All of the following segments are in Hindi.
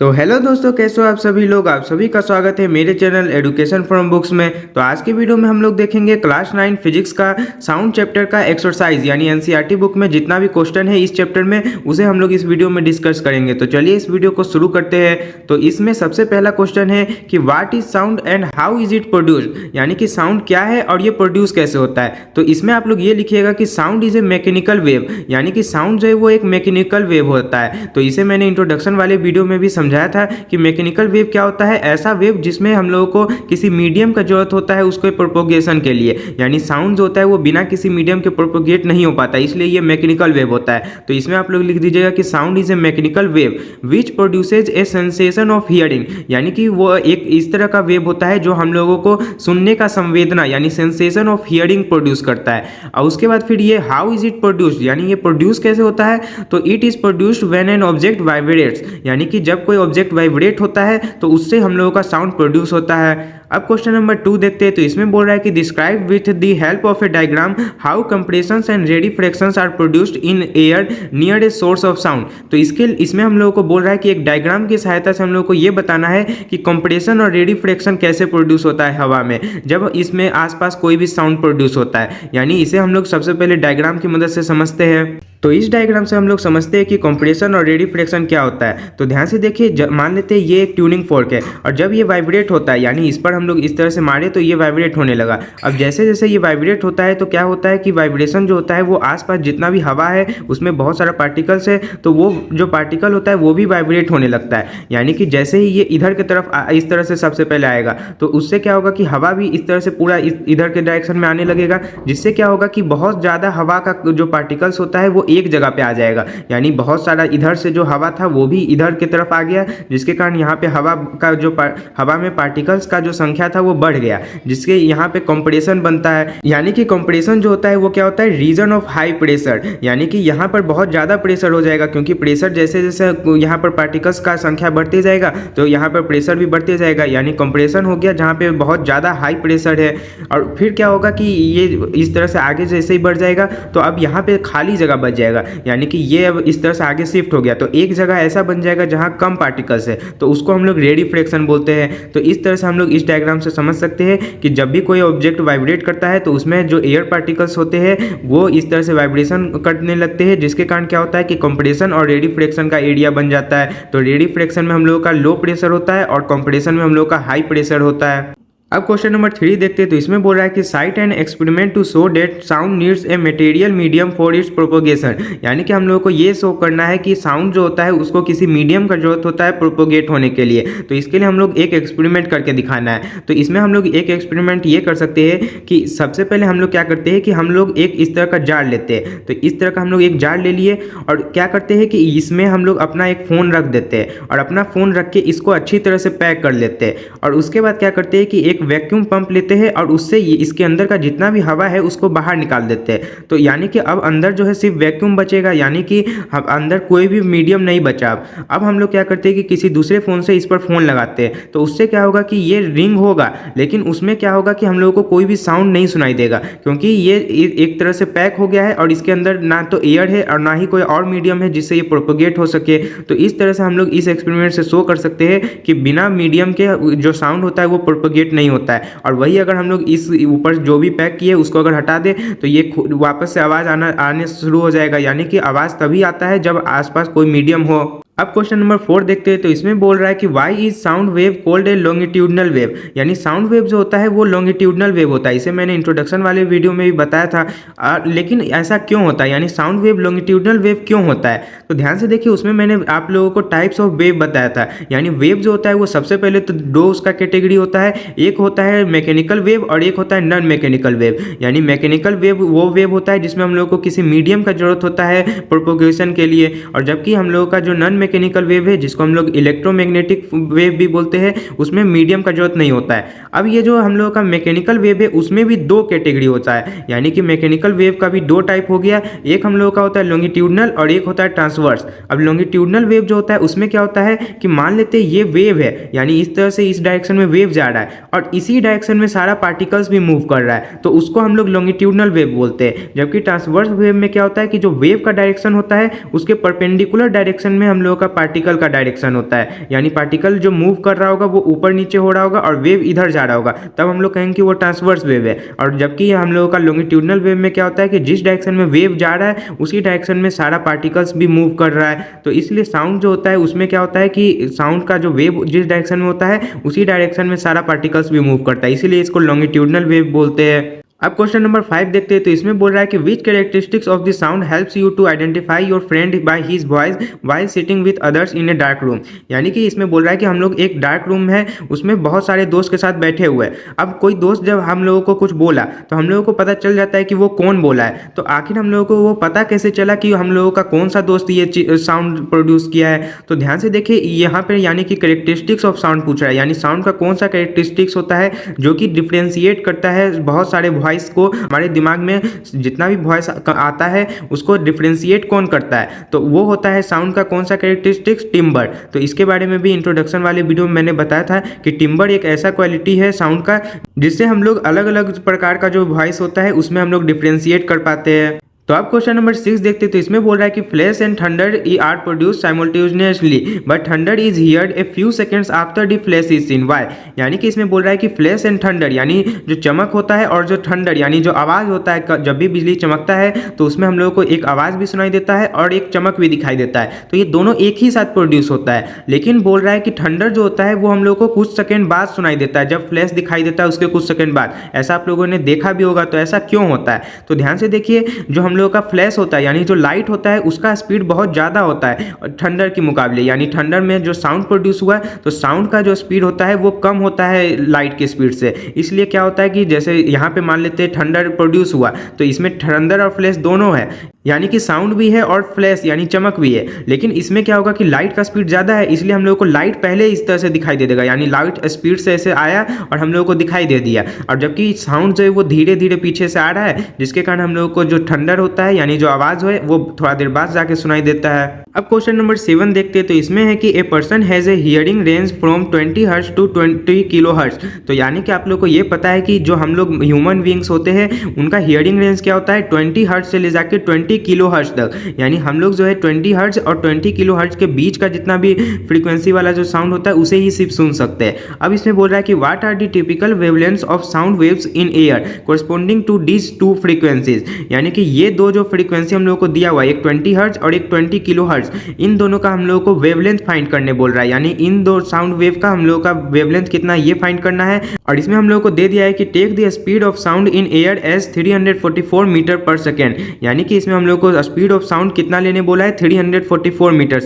तो हेलो दोस्तों, कैसे हो आप सभी लोग। आप सभी का स्वागत है मेरे चैनल एजुकेशन फ्रॉम बुक्स में। तो आज के वीडियो में हम लोग देखेंगे क्लास 9 फिजिक्स का साउंड चैप्टर का एक्सरसाइज यानी एनसीईआरटी बुक में जितना भी क्वेश्चन है इस चैप्टर में उसे हम लोग इस वीडियो में डिस्कस करेंगे। तो चलिए इस वीडियो को शुरू करते हैं। तो इसमें सबसे पहला क्वेश्चन है कि what is sound and how is it produced, यानी कि साउंड क्या है और ये प्रोड्यूस कैसे होता है। तो इसमें आप लोग ये लिखिएगा कि sound is a mechanical wave, यानी कि साउंड जो है वो एक मैकेनिकल वेव होता है। तो इसे मैंने इंट्रोडक्शन वाले वीडियो में भी समझाया था कि मैकेनिकल वेव क्या होता है। ऐसा वेव जिसमें हम लोगों को किसी मीडियम का जरूरत होता है उसके प्रोपोगेशन के लिए, यानी साउंड जो होता है वो बिना किसी मीडियम के प्रोपोगेट नहीं हो पाता, इसलिए ये मैकेनिकल वेव होता है। तो इसमें आप लोग लिख दीजिएगा कि sound is a mechanical wave which produces A sensation of hearing, यानी कि वो एक इस तरह का वेव होता है जो हम लोगों को सुनने का संवेदना यानी सेंसेशन ऑफ हियरिंग प्रोड्यूस करता है। और उसके बाद फिर ये हाउ इज इट प्रोड्यूस्ड, यानी ये प्रोड्यूस कैसे होता है। तो it is produced when an object vibrates, यानी कि जब कोई ऑब्जेक्ट वाइब्रेट होता है तो उससे हम लोगों का साउंड प्रोड्यूस होता है। अब क्वेश्चन नंबर 2 देखते हैं। तो इसमें बोल रहा है कि describe with the help of a diagram how compressions and rarefactions are produced in air near a source of sound. तो इसमें हम लोगों को बोल रहा है कि एक डायग्राम की सहायता से हम लोग को ये बताना है कि कंप्रेशन और रेडिफ्रैक्शन कैसे प्रोड्यूस होता है हवा में जब इसमें आसपास कोई भी साउंड प्रोड्यूस होता है। यानी इसे हम लोग सबसे पहले डायग्राम की मदद से समझते हैं। तो इस डायग्राम से हम लोग समझते हैं कि कंप्रेशन और रेडिफ्रैक्शन क्या होता है। तो ध्यान से देखिए, मान लेते हैं ये एक ट्यूनिंग फोर्क है और जब ये वाइब्रेट होता है यानी इस पर हम लोग इस तरह से मारे तो ये वाइब्रेट होने लगा। अब जैसे जैसे ये वाइब्रेट होता है तो क्या होता है कि वाइब्रेशन जो होता है वो आसपास जितना भी हवा है उसमें बहुत सारा पार्टिकल्स है, तो वो जो पार्टिकल होता है वो भी वाइब्रेट होने लगता है। यानी कि जैसे ही ये इधर की तरफ इस तरह से सबसे पहले आएगा तो उससे क्या होगा कि हवा भी इस तरह से पूरा इधर के डायरेक्शन में आने लगेगा, जिससे क्या होगा कि बहुत ज़्यादा हवा का जो पार्टिकल्स होता है वो एक जगह पे आ जाएगा। यानी बहुत सारा इधर से जो हवा था वो भी इधर की तरफ आ गया, जिसके कारण यहाँ पे हवा में पार्टिकल्स का जो संख्या था वो बढ़ गया, जिसके यहाँ पे कंप्रेशन बनता है। यानी कि कंप्रेशन जो होता है वो क्या होता है, रीजन ऑफ हाई प्रेशर, यानी कि यहाँ पर बहुत ज़्यादा प्रेशर हो जाएगा क्योंकि प्रेशर जैसे जैसे यहाँ पर पार्टिकल्स का संख्या बढ़ते जाएगा तो यहाँ पर प्रेशर भी बढ़ते जाएगा। यानी कंप्रेशन हो गया जहाँ पे बहुत ज़्यादा हाई प्रेशर है। और फिर क्या होगा कि ये इस तरह से आगे जैसे ही बढ़ जाएगा तो अब यहाँ पे खाली जगह बच जाएगा, यानी कि ये अब इस तरह से आगे शिफ्ट हो गया तो एक जगह ऐसा बन जाएगा जहाँ कम पार्टिकल्स है, तो उसको हम लोग रेडिफ्रैक्शन बोलते हैं। तो इस तरह से हम लोग इस डायग्राम से समझ सकते हैं कि जब भी कोई ऑब्जेक्ट वाइब्रेट करता है तो उसमें जो एयर पार्टिकल्स होते हैं वो इस तरह से वाइब्रेशन करने लगते हैं, जिसके कारण क्या होता है कि कंप्रेशन और रेडिफ्रैक्शन का एरिया बन जाता है। तो रेडिफ्रैक्शन में हम लोगों का लो प्रेशर होता है और कंप्रेशन में हम लोग का हाई प्रेशर होता है। अब क्वेश्चन नंबर 3 देखते हैं। तो इसमें बोल रहा है कि cite an experiment to show that sound needs a material medium for its propagation, यानी कि हम लोगों को ये शो करना है कि साउंड जो होता है उसको किसी मीडियम का जरूरत होता है प्रोपोगेट होने के लिए। तो इसके लिए हम लोग एक एक्सपेरिमेंट करके दिखाना है। तो इसमें हम लोग एक एक्सपेरिमेंट ये कर सकते हैं कि सबसे पहले हम लोग क्या करते हैं कि हम लोग एक इस तरह का जार लेते हैं। तो इस तरह का हम लोग एक जार ले लिए और क्या करते हैं कि इसमें हम लोग अपना एक फ़ोन रख देते हैं और अपना फ़ोन रख के इसको अच्छी तरह से पैक कर लेते हैं। और उसके बाद क्या करते हैं कि एक वैक्यूम पंप लेते हैं और उससे इसके अंदर का जितना भी हवा है उसको बाहर निकाल देते हैं। तो यानी कि अब अंदर जो है सिर्फ वैक्यूम बचेगा, यानी कि अंदर कोई भी मीडियम नहीं बचा। अब हम लोग क्या करते हैं कि किसी दूसरे फ़ोन से इस पर फ़ोन लगाते हैं। तो उससे क्या होगा कि ये रिंग होगा, लेकिन उसमें क्या होगा कि हम लोगों को कोई भी साउंड नहीं सुनाई देगा क्योंकि ये एक तरह से पैक हो गया है और इसके अंदर ना तो एयर है और ना ही कोई और मीडियम है जिससे ये प्रोपोगेट हो सके। तो इस तरह से हम लोग इस एक्सपेरिमेंट से शो कर सकते हैं कि बिना मीडियम के जो साउंड होता है वो प्रोपोगेट नहीं होता है। और वही अगर हम लोग इस ऊपर जो भी पैक किए उसको अगर हटा दे तो ये वापस से आवाज़ आने शुरू हो जाएगा, यानी कि आवाज़ तभी आता है जब आसपास कोई मीडियम हो। अब क्वेश्चन नंबर 4 देखते हैं। तो इसमें बोल रहा है कि why is sound wave called a longitudinal wave, यानी साउंड वेव जो होता है वो लॉन्गिट्यूडनल वेव होता है। इसे मैंने इंट्रोडक्शन वाले वीडियो में भी बताया था। लेकिन ऐसा क्यों होता है, यानी साउंड वेव लॉन्गिट्यूडनल वेव क्यों होता है। तो ध्यान से देखिए, उसमें मैंने आप लोगों को टाइप्स ऑफ वेव बताया था। यानी वेव जो होता है वो सबसे पहले तो दो उसका कैटेगरी होता है, एक होता है मैकेनिकल वेव और एक होता है नॉन मैकेनिकल वेव। यानी मैकेनिकल वेव वो वेव होता है जिसमें हम लोग को किसी मीडियम का जरूरत होता है प्रोपोगेशन के लिए, और जबकि हम लोगों का जो नॉन मैकेनिकल वेव है जिसको हम लोग इलेक्ट्रोमैग्नेटिक वेव भी बोलते हैं उसमें मीडियम का जरूरत नहीं होता है। अब ये जो हम लोगों का मैकेनिकल वेव है उसमें भी दो कैटेगरी होता है, यानी कि मैकेनिकल वेव का भी दो टाइप हो गया, एक हम लोगों का होता है लॉन्गिट्यूडनल और एक होता है ट्रांसवर्स। अब लॉन्गिट्यूडनल वेव जो होता है उसमें क्या होता है कि मान लेते हैं ये वेव है, यानी इस तरह से इस डायरेक्शन में वेव जा रहा है और इसी डायरेक्शन में सारा पार्टिकल्स भी मूव कर रहा है, तो उसको हम लोग लॉन्गिट्यूडनल वेव बोलते हैं। जबकि ट्रांसवर्स वेव में क्या होता है कि जो वेव का डायरेक्शन होता है उसके परपेंडिकुलर डायरेक्शन में हम लोगों का पार्टिकल का डायरेक्शन होता है, यानी पार्टिकल जो मूव कर रहा होगा वो ऊपर नीचे हो रहा होगा और वेव इधर जा रहा होगा, तब हम लोग कहेंगे कि वो ट्रांसवर्स वेव है। और जबकि हम लोगों का लॉन्गिट्यूडनल वेव में क्या होता है कि जिस डायरेक्शन में वेव जा रहा है उसी डायरेक्शन में सारा पार्टिकल्स भी मूव कर रहा है। तो इसलिए साउंड जो होता है उसमें क्या होता है कि साउंड का जो वेव जिस डायरेक्शन में होता है उसी डायरेक्शन में सारा पार्टिकल्स भी मूव करता है, इसीलिए इसको लॉन्गिट्यूडनल वेव बोलते हैं। अब क्वेश्चन नंबर 5 देखते हैं। तो इसमें बोल रहा है कि which characteristics of the sound helps you to identify your friend by his voice while sitting with others in a dark room. यानी कि इसमें बोल रहा है कि हम लोग एक डार्क रूम है, उसमें बहुत सारे दोस्त के साथ बैठे हुए हैं। अब कोई दोस्त जब हम लोगों को कुछ बोला तो हम लोगों को पता चल जाता है कि वो कौन बोला है। तो आखिर हम लोगों को वो पता कैसे चला कि हम लोगों का कौन सा दोस्त ये साउंड प्रोड्यूस किया है। तो ध्यान से देखिए यहाँ पर यानी कि कैरेक्टरिस्टिक्स ऑफ साउंड पूछ रहा है, यानी साउंड का कौन सा कैरेक्टरिस्टिक्स होता है जो कि डिफ्रेंशिएट करता है बहुत सारे वॉइस को। हमारे दिमाग में जितना भी वॉइस आता है उसको डिफरेंशिएट कौन करता है, तो वो होता है साउंड का कौन सा कैरेक्टरिस्टिक्स, टिम्बर। तो इसके बारे में भी इंट्रोडक्शन वाले वीडियो में मैंने बताया था कि टिम्बर एक ऐसा क्वालिटी है साउंड का जिससे हम लोग अलग अलग प्रकार का जो वॉइस होता है उसमें हम लोग डिफरेंशिएट कर पाते हैं। तो अब क्वेश्चन नंबर 6 देखते हैं। तो इसमें बोल रहा है कि flash and thunder are produce simultaneously but thunder is heard a few seconds after the flash is seen. Why? यानी कि इसमें बोल रहा है कि फ्लैश एंड थंडर यानी जो चमक होता है और जो थंडर यानी जो आवाज़ होता है, जब भी बिजली चमकता है तो उसमें हम लोगों को एक आवाज़ भी सुनाई देता है और एक चमक भी दिखाई देता है। तो ये दोनों एक ही साथ प्रोड्यूस होता है। लेकिन बोल रहा है कि थंडर जो होता है वो हम लोग को कुछ सेकेंड बाद सुनाई देता है, जब फ्लैश दिखाई देता है उसके कुछ सेकेंड बाद। ऐसा आप लोगों ने देखा भी होगा। तो ऐसा क्यों होता है? तो ध्यान से देखिए, जो हम लोगों का फ्लैश होता है यानी जो लाइट होता है उसका स्पीड बहुत ज़्यादा होता है थंडर के मुकाबले। यानी थंडर में जो साउंड प्रोड्यूस हुआ है तो साउंड का जो स्पीड होता है वो कम होता है लाइट के स्पीड से। इसलिए क्या होता है कि जैसे यहाँ पे मान लेते हैं थंडर प्रोड्यूस हुआ तो इसमें थंडर और फ्लैश दोनों है, यानी कि साउंड भी है और फ्लैश यानी चमक भी है। लेकिन इसमें क्या होगा कि लाइट का स्पीड ज़्यादा है, इसलिए हम लोग को लाइट पहले इस तरह से दिखाई दे देगा, यानी लाइट स्पीड से ऐसे आया और हम लोग को दिखाई दे दिया। और जबकि साउंड जो है वो धीरे धीरे पीछे से आ रहा है, जिसके कारण हम लोग को जो थंडर होता है यानी जो आवाज़ है वो थोड़ा देर बाद जाके सुनाई देता है। अब क्वेश्चन नंबर 7 देखते हैं। तो इसमें है कि a person has a hearing range from 20 hertz to 20 kilo hertz. तो यानी कि आप लोग को ये पता है कि जो हम लोग ह्यूमन बींग्स होते हैं उनका हियरिंग रेंज क्या होता है, 20 हर्ट्ज से ले जाके 20 किलो हर्ट्ज तक। यानी हम लोग जो है 20 हर्ट्ज और 20 किलो हर्ट्ज के बीच का जितना भी फ्रीक्वेंसी वाला जो साउंड होता है उसे ही सिर्फ सुन सकते हैं। अब इसमें बोल रहा है कि what are the typical wavelengths of sound waves in air corresponding to this two frequencies. यानी कि ये दो जो फ्रीक्वेंसी हम लोग को दिया हुआ है, एक 20 हर्ट्ज और एक 20 किलो हर्ट्ज, इन दोनों का हम लोग को वेवलेंथ फाइंड करने बोल रहा है। यानी इन दो साउंड वेव का हम लोग का वेवलेंथ कितना ये फाइंड करना है। और इसमें हम लोग को दे दिया है कि take the speed of sound in air as 344 metre per second. यानी कि इसमें हम लोग को स्पीड ऑफ साउंड कितना लेने बोला है, 344 मीटर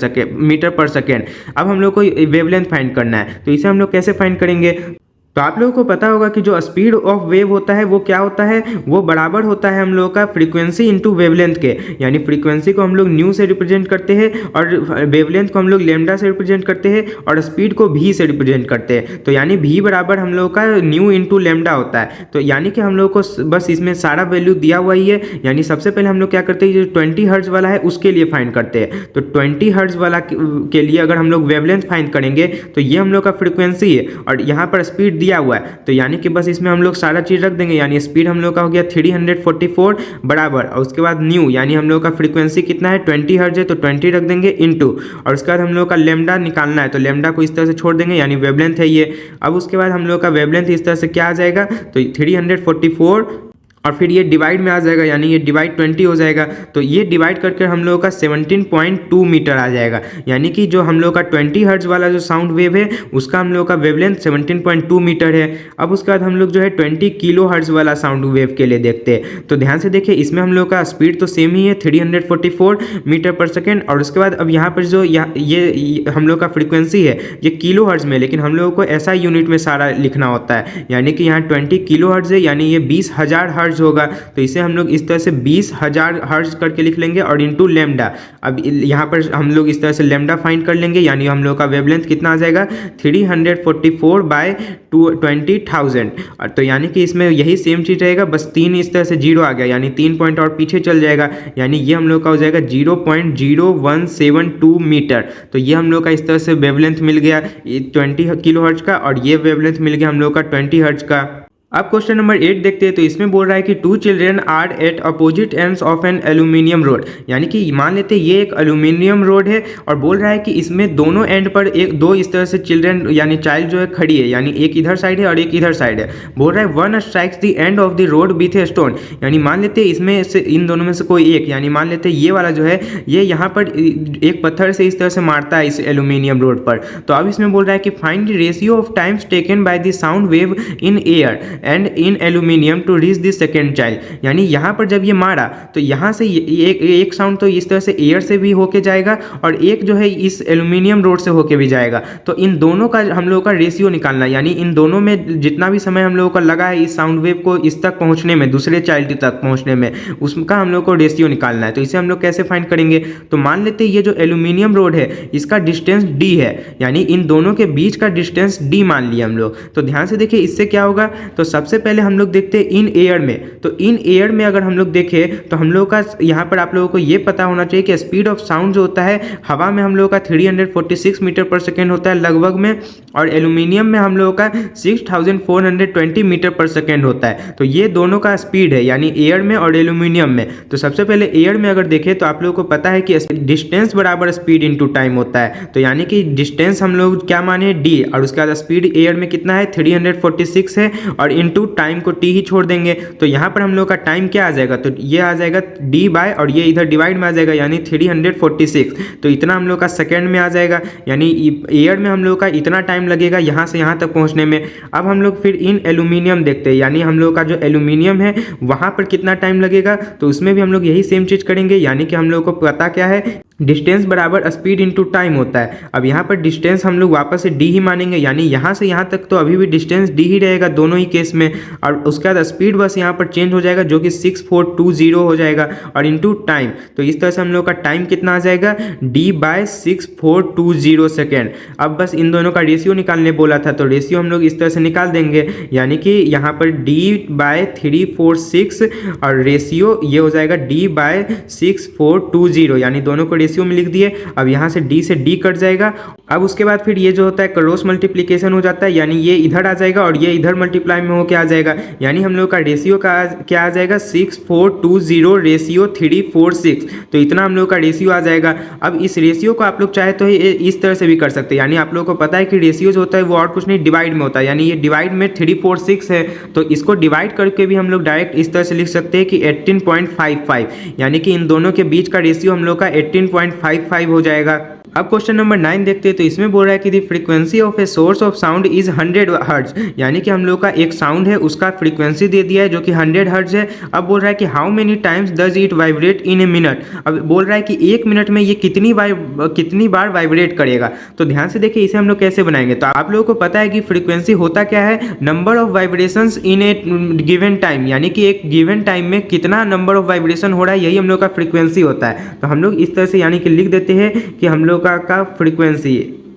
पर सेकेंड। अब हम लोग को वेवलेंथ फाइंड करना है, तो इसे हम लोग कैसे फाइंड करेंगे? तो आप लोगों को पता होगा कि जो स्पीड ऑफ वेव होता है वो क्या होता है, वो बराबर होता है हम लोगों का फ्रीक्वेंसी इनटू वेवलेंथ के। यानी फ्रीक्वेंसी को हम लोग न्यू से रिप्रेजेंट करते हैं और वेवलेंथ को हम लोग लैम्डा से रिप्रेजेंट करते हैं और स्पीड को भी से रिप्रेजेंट करते हैं। तो यानी भी बराबर हम लोग का न्यू इंटू लैम्डा होता है। तो यानी कि हम लोग को बस इसमें सारा वैल्यू दिया हुआ ही है। यानी सबसे पहले हम लोग क्या करते हैं, जो 20 हर्ट्ज वाला है उसके लिए फाइंड करते हैं। तो 20 हर्ट्ज वाला के लिए अगर हम लोग वेवलेंथ फाइंड करेंगे तो ये हम लोग का फ्रीक्वेंसी है और यहाँ पर स्पीड दिया हुआ है। तो यानी कि बस इसमें हम लोग सारा चीज रख देंगे। यानी स्पीड हम लोग का हो गया 344 बराबर, और उसके बाद न्यू यानी हम लोग का फ्रीक्वेंसी कितना है, 20 हर्ट्ज है तो 20 रख देंगे इनटू, और उसके बाद हम लोग का लैम्डा निकालना है तो लैम्डा को इस तरह से छोड़ देंगे, यानी वेवलेंथ है ये। अब उसके बाद हम लोग का वेवलेंथ इस तरह से क्या आ जाएगा, तो 344 और फिर ये डिवाइड में आ जाएगा, यानी ये डिवाइड 20 हो जाएगा। तो ये डिवाइड करके हम लोगों का 17.2 मीटर आ जाएगा। यानी कि जो हम लोग का 20 हर्ट्ज वाला जो साउंड वेव है उसका हम लोग का वेवलेंथ 17.2 मीटर है। अब उसके बाद हम लोग जो है 20 किलो हर्ट्ज वाला साउंड वेव के लिए देखते हैं। तो ध्यान से देखिए, इसमें हम लोग का स्पीड तो सेम ही है 344 मीटर पर सेकेंड, और उसके बाद अब यहाँ पर जो ये हम लोग का फ्रीक्वेंसी है ये किलो हर्ट्ज में, लेकिन हम लोगों को ऐसा यूनिट में सारा लिखना होता है। यानी कि यहाँ 20 किलो हर्ट्ज है, यानी ये 20,000 हर्ट्ज होगा। तो इसे हम लोग इस तरह से 20,000 हर्ट्ज करके लिख लेंगे और इनटू लैम्डा। अब यहाँ पर हम लोग इस तरह से लैम्डा फाइंड कर लेंगे, यानी हम लोग का वेवलेंथ कितना आ जाएगा 344 बाय 20,000। तो यानी कि इसमें यही सेम चीज रहेगा, बस 3 इस तरह से 0 आ गया, यानी 3 पॉइंट और पीछे चल जाएगा, यानी ये हम लोग का हो जाएगा 0.0172 मीटर। तो ये हम लोग का इस तरह से वेवलेंथ मिल गया 20 किलो हर्ट्ज का, और ये वेवलेंथ मिल गया हम लोग का 20 हर्ट्ज का। अब क्वेश्चन नंबर 8 देखते हैं। तो इसमें बोल रहा है कि two children are at opposite ends of an aluminium rod, यानी कि मान लेते हैं ये एक एल्यूमिनियम रोड है और बोल रहा है कि इसमें दोनों एंड पर एक दो इस तरह से चिल्ड्रेन यानी चाइल्ड जो है खड़ी है, यानी एक इधर साइड है और एक इधर साइड है। बोल रहा है one strikes the end of the road with a stone, यानी मान लेते हैं इसमें से इन दोनों में से कोई एक, यानी मान लेते हैं ये वाला जो है ये यहाँ पर एक पत्थर से इस तरह से मारता है इस एल्यूमिनियम रोड पर। तो अब इसमें बोल रहा है कि find the ratio of times taken by the sound wave in air and in aluminium to reach the second child, यानी यहाँ पर जब ये मारा तो यहाँ से एक साउंड तो इस तरह से एयर से भी होके जाएगा और एक जो है इस एल्यूमिनियम रोड से होके भी जाएगा। तो इन दोनों का हम लोगों का रेशियो निकालना, यानी इन दोनों में जितना भी समय हम लोगों का लगा है इस साउंड वेव को इस तक पहुँचने में, दूसरे चाइल्ड तक पहुँचने में, उसका हम लोग को रेशियो निकालना है। तो इसे हम लोग कैसे फाइंड करेंगे? तो मान लेते हैं ये जो एल्यूमिनियम रोड है इसका डिस्टेंस d है, यानी इन दोनों के बीच का डिस्टेंस d मान लिया हम लोग। तो ध्यान से देखिए इससे क्या होगा। तो सबसे पहले हम लोग देखते हैं इन एयर में। तो इन एयर में अगर हम लोग देखें तो हम लोग का यहाँ पर आप लोगों को ये पता होना चाहिए कि स्पीड ऑफ साउंड जो होता है हवा में हम लोग का 346 मीटर पर सेकेंड होता है लगभग में, और एल्यूमिनियम में हम लोगों का 6420 मीटर पर सेकेंड होता है। तो ये दोनों का स्पीड है, यानी एयर में और एल्यूमिनियम में। तो सबसे पहले एयर में अगर देखें तो आप लोगों को पता है कि डिस्टेंस बराबर स्पीड इनटू टाइम होता है। तो यानी कि डिस्टेंस हम लोग क्या माने d, और उसके बाद स्पीड एयर में कितना है 346 है और इनटू टाइम को t ही छोड़ देंगे। तो यहाँ पर हम लोग का टाइम क्या आ जाएगा? तो ये आ जाएगा d बाय, और ये इधर डिवाइड में आ जाएगा यानी 346। तो इतना हम लोग का सेकेंड में आ जाएगा, यानी एयर में हम लोग का इतना टाइम लगेगा यहाँ से यहाँ तक पहुँचने में। अब हम लोग फिर इन एल्यूमिनियम देखते हैं, यानी हम लोग का जो एल्यूमिनियम है वहाँ पर कितना टाइम लगेगा। तो उसमें भी हम लोग यही सेम चीज़ करेंगे, यानी कि हम लोग को पता क्या है डिस्टेंस बराबर स्पीड इनटू टाइम होता है। अब यहाँ पर डिस्टेंस हम लोग वापस से d ही मानेंगे, यानी यहाँ से यहाँ तक तो अभी भी डिस्टेंस d ही रहेगा दोनों ही केस में, और उसके बाद स्पीड बस यहाँ पर चेंज हो जाएगा जो कि 6420 हो जाएगा और इनटू टाइम। तो इस तरह से हम लोग का टाइम कितना आ जाएगा d बाय 6420 सेकेंड। अब बस इन दोनों का रेशियो निकालने बोला था, तो रेशियो हम लोग इस तरह से निकाल देंगे, यानी कि यहाँ पर d बाय 346 और रेशियो ये हो जाएगा d बाय 6420, यानी दोनों को रेशियो में लिख दिए। अब यहाँ से d से d कट जाएगा। अब उसके बाद फिर ये जो होता है क्रॉस मल्टीप्लिकेशन हो जाता है, यानी ये इधर आ जाएगा और ये इधर मल्टीप्लाई में होके आ जाएगा, यानी हम लोग का रेशियो का क्या आ जाएगा 6420 रेशियो 346। तो इतना हम लोग का रेशियो आ जाएगा। अब इस रेशियो को आप लोग चाहे तो इस तरह से भी कर सकते हैं, यानी आप लोगों को पता है कि रेशियो जो होता है वो और कुछ नहीं डिवाइड में होता है, यानी ये डिवाइड में 346 है तो इसको डिवाइड करके भी हम लोग डायरेक्ट इस तरह से लिख सकते हैं कि 18.55, यानी कि इन दोनों के बीच का रेशियो हम लोग का 18.55 हो जाएगा। अब क्वेश्चन नंबर 9 देखते हैं। तो इसमें बोल रहा है कि the frequency of A source of sound is 100 hertz, यानी कि हम लोग का एक साउंड है उसका फ्रीक्वेंसी दे दिया है जो कि 100 हर्ट्ज है। अब बोल रहा है कि how many times does it vibrate in a minute. अब बोल रहा है कि एक मिनट में ये कितनी बार वाइब्रेट करेगा। तो ध्यान से देखिए इसे हम लोग कैसे बनाएंगे। तो आप लोगों को पता है कि फ्रीक्वेंसी होता क्या है, number of vibrations in A given time, यानी कि एक गिवन टाइम में कितना नंबर ऑफ वाइब्रेशन हो रहा है, यही हम लोग का फ्रीक्वेंसी होता है। तो हम लोग इस तरह से यानी कि लिख देते हैं कि हम लोग का फ्रीक्वेंसी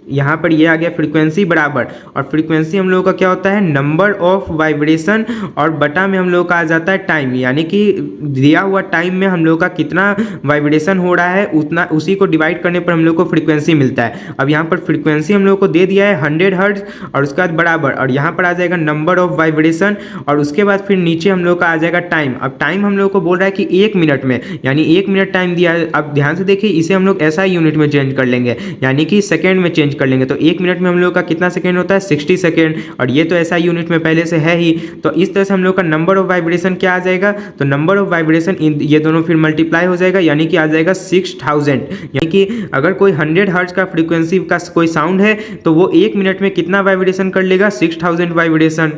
यहाँ पर ये आ गया फ्रीक्वेंसी बराबर, और फ्रीक्वेंसी हम लोगों का क्या होता है नंबर ऑफ वाइब्रेशन, और बटा में हम लोगों का आ जाता है टाइम, यानी कि दिया हुआ टाइम में हम लोगों का कितना वाइब्रेशन हो रहा है उतना उसी को डिवाइड करने पर हम लोग को फ्रीक्वेंसी मिलता है। अब यहाँ पर फ्रीक्वेंसी हम लोग को दे दिया है 100 हर्ट्ज और उसके बाद बराबर, और यहाँ पर आ जाएगा नंबर ऑफ वाइब्रेशन, और उसके बाद फिर नीचे हम लोग का आ जाएगा टाइम। अब टाइम हम लोग को बोल रहा है कि 1 मिनट में, यानी 1 मिनट टाइम दिया है। अब ध्यान से देखिए इसे हम लोग ऐसा यूनिट में चेंज कर लेंगे, यानी कि सेकेंड में चेंज कर लेंगे। तो 1 मिनट में हम लोग का कितना सेकेंड होता है 60 सेकेंड, और ये तो ऐसा यूनिट में पहले से है ही। तो इस तरह से हम लोग का नंबर ऑफ वाइब्रेशन क्या आ जाएगा, तो नंबर ऑफ वाइब्रेशन ये दोनों फिर मल्टीप्लाई हो जाएगा, यानी कि आ जाएगा 6000। यानी कि अगर कोई 100 हर्ट्ज का फ्रीक्वेंसी का कोई साउंड है तो वो 1 मिनट में कितना वाइब्रेशन कर लेगा 6000 वाइब्रेशन।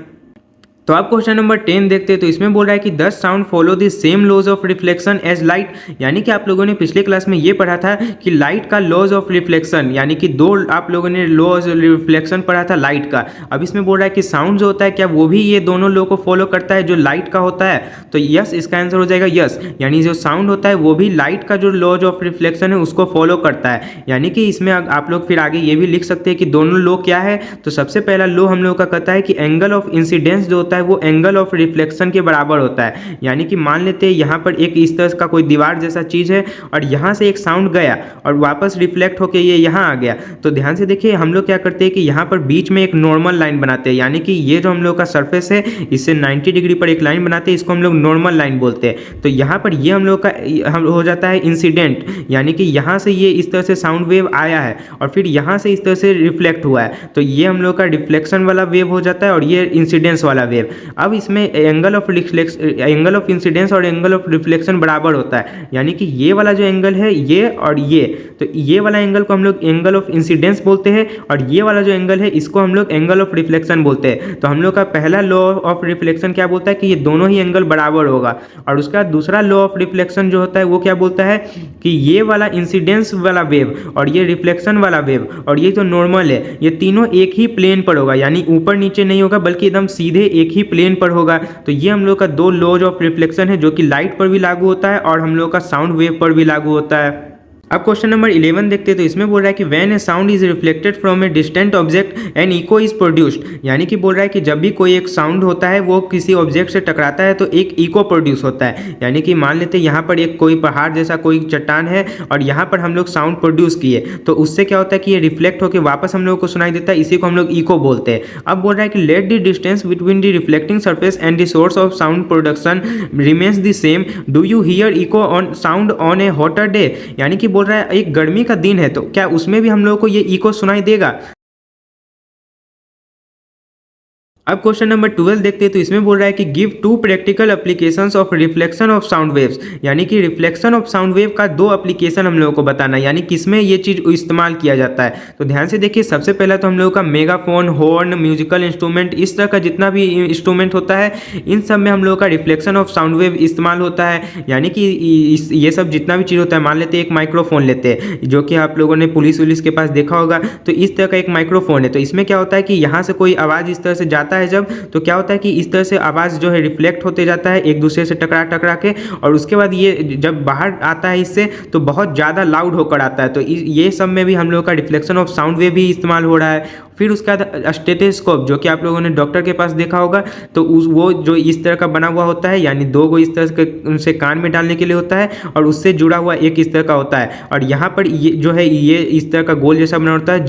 तो आप क्वेश्चन नंबर 10 देखते हैं। तो इसमें बोल रहा है कि 10 sound follow the same laws of reflection as light, यानी कि आप लोगों ने पिछले क्लास में ये पढ़ा था कि लाइट का लॉज ऑफ रिफ्लेक्शन, यानी कि दो आप लोगों ने लॉज रिफ्लेक्शन पढ़ा था लाइट का। अब इसमें बोल रहा है कि साउंड जो होता है क्या वो भी ये दोनों लॉ को फॉलो करता है जो लाइट का होता है। तो यस, इसका आंसर हो जाएगा यस, यानी जो साउंड होता है वो भी लाइट का जो लॉज ऑफ रिफ्लेक्शन है उसको फॉलो करता है। यानी कि इसमें आप लोग फिर आगे ये भी लिख सकते हैं कि दोनों लॉ क्या है। तो सबसे पहला लॉ हम लोग का कहता है कि एंगल ऑफ इंसिडेंस जो होता है है वो एंगल ऑफ रिफ्लेक्शन के बराबर होता है। यानी कि मान लेते हैं यहाँ पर एक इस तरह का कोई दीवार जैसा चीज़ है और यहाँ से एक साउंड गया और वापस रिफ्लेक्ट होकर ये यहाँ आ गया, तो ध्यान से देखिए हम लोग क्या करते हैं कि यहाँ पर बीच में एक नॉर्मल लाइन बनाते हैं। यानी कि ये जो हम लोग का सरफेस है इससे 90 डिग्री पर एक लाइन बनाते हैं, इसको हम लोग नॉर्मल लाइन बोलते हैं। तो यहाँ पर ये हम लोग का हम हो जाता है इंसिडेंट, यानी कि यहाँ से ये इस तरह से साउंड वेव आया है और फिर यहाँ से इस तरह से रिफ्लेक्ट हुआ है, तो ये हम लोग का रिफ्लेक्शन वाला वेव हो जाता है और ये इंसिडेंस वाला वेव। अब इसमें एंगल ऑफ इंसिडेंस और एंगल ऑफ रिफ्लेक्शन बराबर होता है। यानी कि ये वाला जो एंगल है ये और ये, तो ये वाला एंगल को हम लोग एंगल ऑफ इंसिडेंस बोलते हैं और ये वाला जो एंगल है इसको हम लोग एंगल ऑफ रिफ्लेक्शन बोलते हैं। तो हम लोग का पहला लॉ ऑफ रिफ्लेक्शन क्या बोलता है कि ये दोनों ही एंगल बराबर होगा, और उसका दूसरा लॉ ऑफ रिफ्लेक्शन जो होता है वो क्या बोलता है कि ये वाला इंसिडेंस वाला वेव और ये रिफ्लेक्शन वाला वेव और ये जो नॉर्मल है ये तीनों एक ही प्लेन पर होगा, यानी ऊपर नीचे नहीं होगा बल्कि एकदम सीधे एक ही प्लेन पर होगा। तो ये हम लोग का दो लॉज ऑफ रिफ्लेक्शन है जो कि लाइट पर भी लागू होता है और हम लोग का साउंड वेव पर भी लागू होता है। अब क्वेश्चन नंबर 11 देखते हैं, तो इसमें बोल रहा है कि when a sound is reflected from a distant object and echo is produced. यानी कि बोल रहा है कि जब भी कोई एक साउंड होता है वो किसी ऑब्जेक्ट से टकराता है तो एक इको प्रोड्यूस होता है। यानी कि मान लेते हैं यहाँ पर एक कोई पहाड़ जैसा कोई चट्टान है और यहाँ पर हम लोग साउंड प्रोड्यूस किए, तो उससे क्या होता है कि ये रिफ्लेक्ट होकर वापस हम लोग को सुनाई देता है, इसी को हम लोग इको बोलते हैं। अब बोल रहा है कि let the distance between the reflecting surface and the source of sound production remains the same, do you here eco on sound on A hotter day. यानी कि बोल रहा है एक गर्मी का दिन है तो क्या उसमें भी हम लोगों को ये इको सुनाई देगा। अब क्वेश्चन नंबर 12 देखते हैं, तो इसमें बोल रहा है कि give two practical applications of reflection of sound waves. यानी कि रिफ्लेक्शन ऑफ साउंड वेव का दो एप्लीकेशन हम लोगों को बताना है, यानी किसमें ये चीज़ इस्तेमाल किया जाता है। तो ध्यान से देखिए, सबसे पहला तो हम लोगों का मेगाफोन, हॉर्न, म्यूजिकल इंस्ट्रूमेंट, इस तरह का जितना भी इंस्ट्रूमेंट होता है इन सब में हम लोगों का रिफ्लेक्शन ऑफ साउंड वेव इस्तेमाल होता है। यानी कि ये सब जितना भी चीज़ होता है, मान लेते हैं एक माइक्रोफोन लेते हैं जो कि आप लोगों ने पुलिस वुलिस के पास देखा होगा, तो इस तरह का एक माइक्रोफोन है। तो इसमें क्या होता है कि यहाँ से कोई आवाज़ इस तरह से जाता है जब, तो क्या होता है कि इस तरह से आवाज़ जो है रिफ्लेक्ट होते जाता है एक दूसरे से टकरा के, और उसके बाद ये जब बाहर आता है इससे तो बहुत ज़्यादा लाउड होकर आता है। तो ये सब में भी हम लोग का रिफ्लेक्शन ऑफ साउंड वेव भी इस्तेमाल हो रहा है। फिर उसका स्टेथोस्कोप जो कि आप लोगों ने डॉक्टर के पास देखा होगा, तो वो जो इस तरह का बना हुआ होता है, यानी दो गो इस तरह के उनसे कान में डालने के लिए होता है और उससे जुड़ा हुआ एक इस तरह का होता है, और यहाँ पर ये जो है ये इस तरह का गोल जैसा बना होता है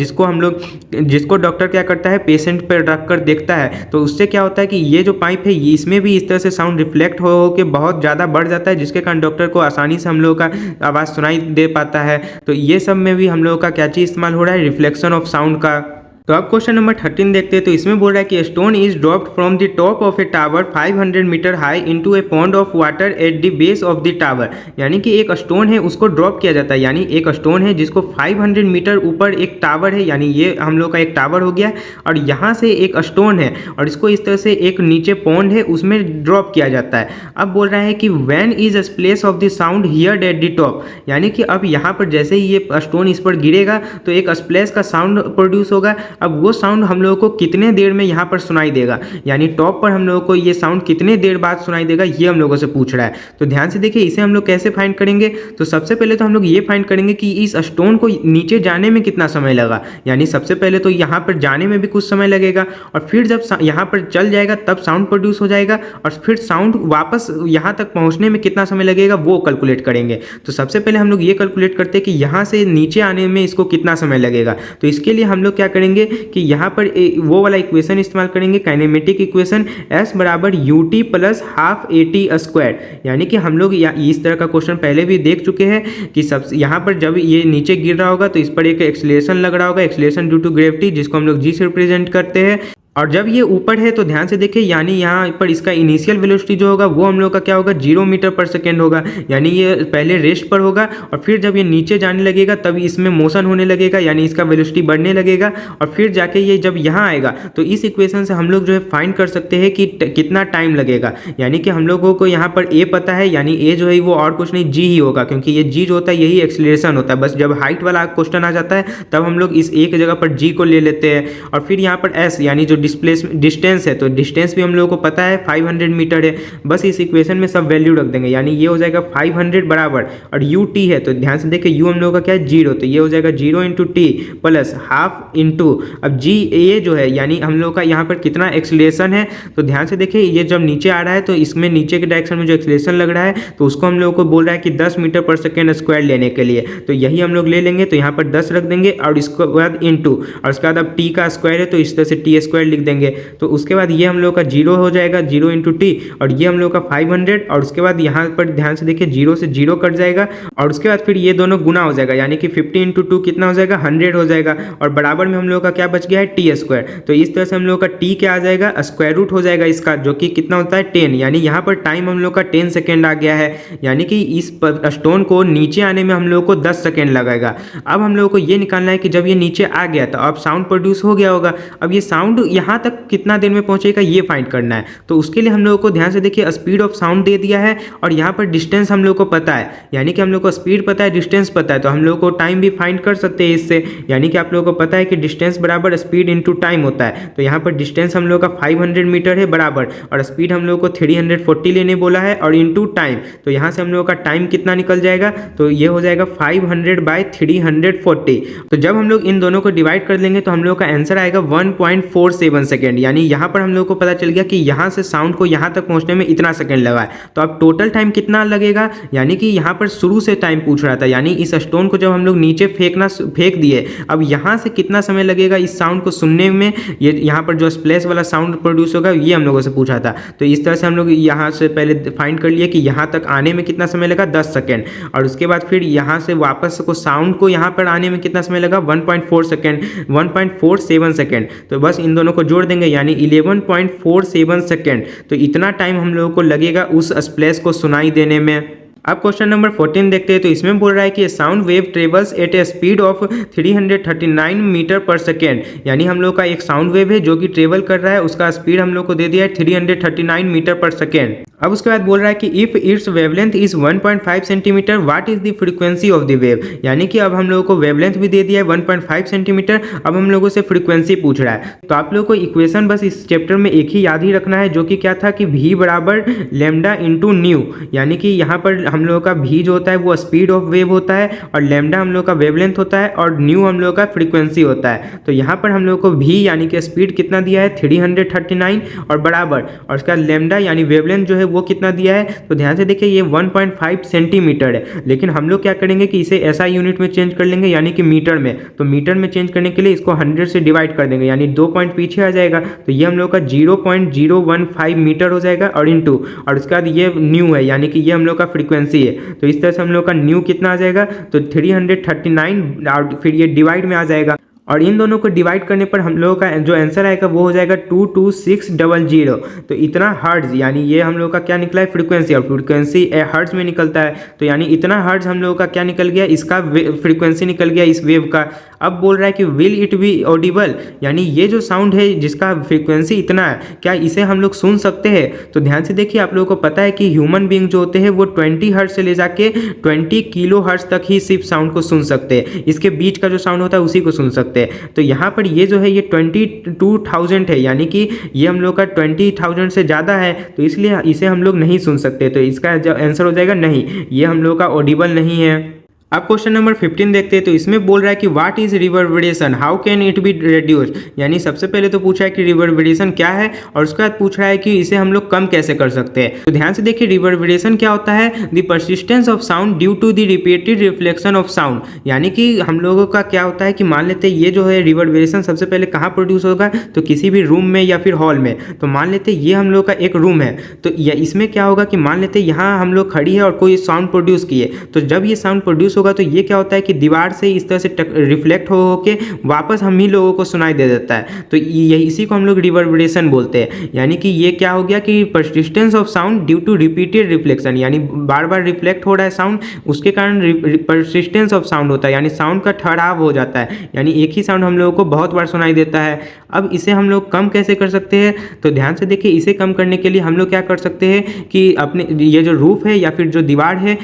जिसको डॉक्टर क्या करता है पेशेंट पर रख कर देखता है। तो उससे क्या होता है कि ये जो पाइप है इसमें भी इस तरह से साउंड रिफ्लेक्ट हो के बहुत ज़्यादा बढ़ जाता है, जिसके कारण डॉक्टर को आसानी से हम लोगों का आवाज़ सुनाई दे पाता है। तो ये सब में भी हम लोगों का क्या चीज़ इस्तेमाल हो रहा है, रिफ्लेक्शन ऑफ साउंड का। तो अब क्वेश्चन नंबर 13 देखते हैं, तो इसमें बोल रहा है कि stone is dropped from the top of a tower 500 metre high into a pond of water at the base of the tower. यानी कि एक स्टोन है उसको ड्रॉप किया जाता है, यानी एक स्टोन है जिसको 500 मीटर ऊपर एक टावर है, यानी ये हम लोग का एक टावर हो गया, और यहाँ से एक स्टोन है और इसको इस तरह से एक नीचे पॉन्ड है उसमें ड्रॉप किया जाता है। अब बोल रहा है कि when is a place of the sound heard at the top. यानी कि अब यहाँ पर जैसे ही ये स्टोन इस पर गिरेगा तो एक स्प्लैश का साउंड प्रोड्यूस होगा। अब वो साउंड हम लोगों को कितने देर में यहाँ पर सुनाई देगा, यानी टॉप पर हम लोगों को ये साउंड कितने देर बाद सुनाई देगा, ये हम लोगों से पूछ रहा है। तो ध्यान से देखिए इसे हम लोग कैसे फाइंड करेंगे। तो सबसे पहले तो हम लोग ये फाइंड करेंगे कि इस स्टोन को नीचे जाने में कितना समय लगा, यानी सबसे पहले तो यहाँ पर जाने में भी कुछ समय लगेगा, और फिर जब यहाँ पर चल जाएगा तब साउंड प्रोड्यूस हो जाएगा, और फिर साउंड वापस यहाँ तक पहुँचने में कितना समय लगेगा वो कैलकुलेट करेंगे। तो सबसे पहले हम लोग ये कैलकुलेट करते हैं कि यहाँ से नीचे आने में इसको कितना समय लगेगा। तो इसके लिए हम लोग क्या करेंगे कि यहाँ पर वो वाला इक्वेशन इस्तेमाल करेंगे, काइनेमेटिक इक्वेशन S बराबर ut plus half AT square. यानी कि हम लोग इस तरह का क्वेश्चन पहले भी देख चुके हैं कि सब यहाँ पर जब ये नीचे गिर रहा होगा तो इस पर एक एक्सेलरेशन लग रहा होगा, एक्सेलरेशन ड्यू टू ग्रेविटी, जिसको हम लोग g से रिप्रेजेंट करते हैं। और जब ये ऊपर है तो ध्यान से देखिए, यानी यहाँ पर इसका इनिशियल वेलोसिटी जो होगा वो हम लोग का क्या होगा 0 मीटर पर सेकेंड होगा, यानी ये पहले रेस्ट पर होगा और फिर जब ये नीचे जाने लगेगा तब इसमें मोशन होने लगेगा, यानी इसका वेलोसिटी बढ़ने लगेगा, और फिर जाके ये जब यहाँ आएगा तो इस इक्वेशन से हम लोग जो है फाइंड कर सकते हैं कि कितना टाइम लगेगा। यानी कि हम लोगों को यहाँ पर ए पता है, यानी ए जो है वो और कुछ नहीं जी ही होगा, क्योंकि ये जी जो होता है यही एक्सीलरेशन होता है। बस जब हाइट वाला क्वेश्चन आ जाता है तब हम लोग इस एक जगह पर जी को ले लेते हैं, और फिर यहाँ पर एस यानी जो डिस्टेंस है, तो डिस्टेंस भी हम लोगों को पता है 500 मीटर है। बस इस इक्वेशन में सब वैल्यू रख देंगे, यानी ये हो जाएगा 500 बराबर, और यू टी है तो ध्यान से देखिए यू हम लोगों का क्या है 0, तो ये हो जाएगा 0 into T plus half into, अब जी ये जो है यानी हम लोग का यहाँ पर कितना एक्सलेशन है, तो ध्यान से देखिए ये जब नीचे आ रहा है तो इसमें नीचे के डायरेक्शन में जो एक्सलेशन लग रहा है तो उसको हम लोगों को बोल रहा है कि 10 मीटर पर सेकेंड स्क्वायर लेने के लिए, तो यही हम लोग ले लेंगे, तो यहाँ पर 10 रख देंगे और इसके बाद इंटू, और उसके बाद अब टी का स्क्वायर है तो इस तरह से टी स्क्वायर लिख देंगे, तो उसके बाद ये हम लोग का 0 हो जाएगा, 0 इंटू टी, और ये हम लोग का 500, और उसके बाद यहाँ पर ध्यान से देखिए 0 से 0 कट जाएगा, और उसके बाद फिर ये दोनों गुना हो जाएगा, यानी कि 50 इंटू 2 कितना हो जाएगा 100 हो जाएगा, और बराबर में हम लोग का क्या बच गया है टी स्क्वायर, तो इस तरह से हम लोग का टी क्या आ जाएगा स्क्वायर रूट हो जाएगा इसका, जो कि कितना होता है 10, यानी यहाँ पर टाइम हम लोग का 10 सेकेंड आ गया है, यानी कि इस स्टोन को नीचे आने में हम लोग को 10 सेकेंड लगेगा। अब हम लोग को ये निकालना है कि जब ये नीचे आ गया तो अब साउंड प्रोड्यूस हो गया होगा, अब ये साउंड यहाँ तक कितना देर में पहुंचेगा ये फाइंड करना है, तो उसके लिए हम लोग को ध्यान से देखिए स्पीड ऑफ साउंड दे दिया है, और यहाँ पर डिस्टेंस हम लोग को पता है, यानी कि हम लोग को स्पीड पता है डिस्टेंस पता है, तो हम लोग को टाइम भी फाइंड कर सकते हैं इससे, यानी कि आप लोगों को पता है कि डिस्टेंस बराबर स्पीड इंटू टाइम होता है, तो यहाँ पर डिस्टेंस हम लोग का 500 मीटर है बराबर, और स्पीड हम लोग को 340 लेने बोला है, और इंटू टाइम, तो यहाँ से हम लोग का टाइम कितना निकल जाएगा, तो ये हो जाएगा 500 बाई 340, तो जब हम लोग इन दोनों को डिवाइड कर लेंगे तो हम लोग का आंसर आएगा 1.47 सेकेंड, यानी यहाँ पर हम लोग को पता चल गया कि यहाँ से साउंड को यहाँ तक पहुँचने में इतना सेकेंड लगा है, तो अब टोटल टाइम कितना लगेगा, यानी कि यहाँ पर शुरू से टाइम पूछ रहा था, यानी इस स्टोन को जब हम लोग नीचे फेंक दिए, अब यहाँ से कितना समय लगेगा इस साउंड को सुनने में, ये यहाँ पर जो स्प्लैश वाला साउंड प्रोड्यूस होगा ये हम लोगों से पूछा था, तो इस तरह से हम लोग यहाँ से पहले फाइंड कर लिए कि यहाँ तक आने में कितना समय लगा 10 सेकेंड, और उसके बाद फिर यहाँ से वापस को साउंड को यहाँ पर आने में कितना समय लगा 1.4 सेकेंड 1.47 सेकेंड, तो बस इन दोनों को जोड़ देंगे यानी 11.47 सेकेंड, तो इतना टाइम हम लोगों को लगेगा उस स्प्लैश को सुनाई देने में। अब क्वेश्चन नंबर 14 देखते हैं, तो इसमें बोल रहा है कि sound wave travels at a speed of 339 metre per second, यानी हम लोग का एक साउंड वेव है जो कि ट्रेवल कर रहा है, उसका स्पीड हम लोग को दे दिया है 339 मीटर पर सेकेंड। अब उसके बाद बोल रहा है कि if it's wavelength is 1.5 centimetre what is the frequency of the wave, यानी कि अब हम लोगों को वेवलेंथ भी दे दिया है 1.5 सेंटीमीटर, अब हम लोगों से फ्रीक्वेंसी पूछ रहा है, तो आप लोगों को इक्वेशन बस इस चैप्टर में एक ही याद ही रखना है, जो कि क्या था कि v बराबर लैम्डा इंटू न्यू, यानी कि यहाँ पर हम लोगों का v जो होता है वो स्पीड ऑफ वेव होता है, और लैम्डा हम लोग का वेवलेंथ होता है, और न्यू हम लोग का फ्रीक्वेंसी होता है, तो यहाँ पर हम लोग को v यानी कि स्पीड कितना दिया है 339 और बराबर, और उसका लैम्डा यानी वेवलेंथ जो है वो कितना दिया है, तो ध्यान से देखिए ये 1.5 सेंटीमीटर है, लेकिन हम लोग क्या करेंगे कि इसे ऐसा यूनिट में चेंज कर लेंगे यानी कि मीटर में, तो मीटर में चेंज करने के लिए इसको 100 से डिवाइड कर देंगे, यानी 2 पॉइंट पीछे आ जाएगा, तो ये हम लोग का 0.015 मीटर हो जाएगा, और इंटू, और उसके बाद ये न्यू है यानी कि ये हम लोग का फ्रीक्वेंसी है, तो इस तरह से हम लोग का न्यू कितना आ जाएगा, तो 339, और फिर ये डिवाइड में आ जाएगा, और इन दोनों को डिवाइड करने पर हम लोगों का जो आंसर आएगा वो हो जाएगा 22600, तो इतना हर्ट्ज, यानी ये हम लोग का क्या निकला है फ्रीक्वेंसी, और फ्रीक्वेंसी हर्ट्ज में निकलता है, तो यानी इतना हर्ट्ज हम लोगों का क्या निकल गया, इसका फ्रीक्वेंसी निकल गया इस वेव का। अब बोल रहा है कि विल इट बी ऑडिबल, यानी ये जो साउंड है जिसका फ्रीक्वेंसी इतना है क्या इसे हम लोग सुन सकते हैं, तो ध्यान से देखिए आप लोगों को पता है कि ह्यूमन बीइंग जो होते हैं वो 20 हर्ट्ज से ले जाके 20 किलो हर्ट्ज तक ही सिर्फ साउंड को सुन सकते हैं, इसके बीच का जो साउंड होता है उसी को सुन सकते हैं, तो यहाँ पर ये जो है ये 22,000 है, यानी कि ये हम लोग का 20,000 से ज़्यादा है, तो इसलिए इसे हम लोग नहीं सुन सकते, तो इसका आंसर हो जाएगा नहीं, ये हम लोग का ऑडिबल नहीं है। अब क्वेश्चन नंबर 15 देखते हैं, तो इसमें बोल रहा है कि what is reverberation, how can it be reduced, यानी सबसे पहले तो पूछा है कि रिवर्बरेशन क्या है, और उसके बाद पूछ रहा है कि इसे हम लोग कम कैसे कर सकते हैं, तो ध्यान से देखिए रिवर्बरेशन क्या होता है, the persistence of sound due to the repeated reflection of sound, यानी कि हम लोगों का क्या होता है कि मान लेते हैं ये जो है रिवर्बरेशन सबसे पहले कहाँ प्रोड्यूस होगा, तो किसी भी रूम में या फिर हॉल में, तो मान लेते ये हम लोग का एक रूम है, तो इसमें क्या होगा कि मान लेते यहाँ हम लोग खड़ी है और कोई साउंड प्रोड्यूस किए, तो जब ये साउंड प्रोड्यूस होगा तो ये क्या होता है कि दीवार से इस तरह से रिफ्लेक्ट हो के वापस हम ही लोगों को सुनाई दे देता है, तो ये इसी को हम लोग रिवर्बरेशन बोलते हैं, यानी कि ये क्या हो गया कि persistence of sound due to repeated reflection, यानी बार बार रिफ्लेक्ट हो रहा है साउंड, उसके कारण परसिस्टेंस ऑफ साउंड होता है, यानी साउंड का ठहराव हो जाता है, यानी एक ही साउंड हम लोगों को बहुत बार सुनाई देता है। अब इसे हम लोग कम कैसे कर सकते हैं, तो ध्यान से देखिए इसे कम करने के लिए हम लोग क्या कर सकते हैं कि अपने ये जो रूफ है या फिर जो दीवार है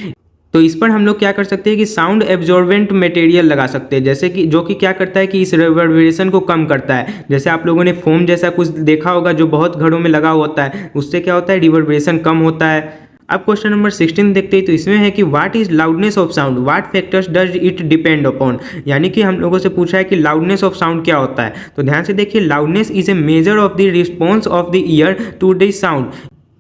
तो इस पर हम लोग क्या कर सकते हैं कि साउंड एब्जॉर्बेंट मटेरियल लगा सकते हैं, जैसे कि जो कि क्या करता है कि इस रिवर्बरेशन को कम करता है। जैसे आप लोगों ने फोम जैसा कुछ देखा होगा जो बहुत घरों में लगा होता है, उससे क्या होता है रिवर्बरेशन कम होता है। अब क्वेश्चन नंबर 16 देखते हैं, तो इसमें है कि what is loudness of sound, what factors does it depend upon. यानी कि हम लोगों से पूछा है कि लाउडनेस ऑफ साउंड क्या होता है। तो ध्यान से देखिए, loudness is a measure of the response of the ear to the sound.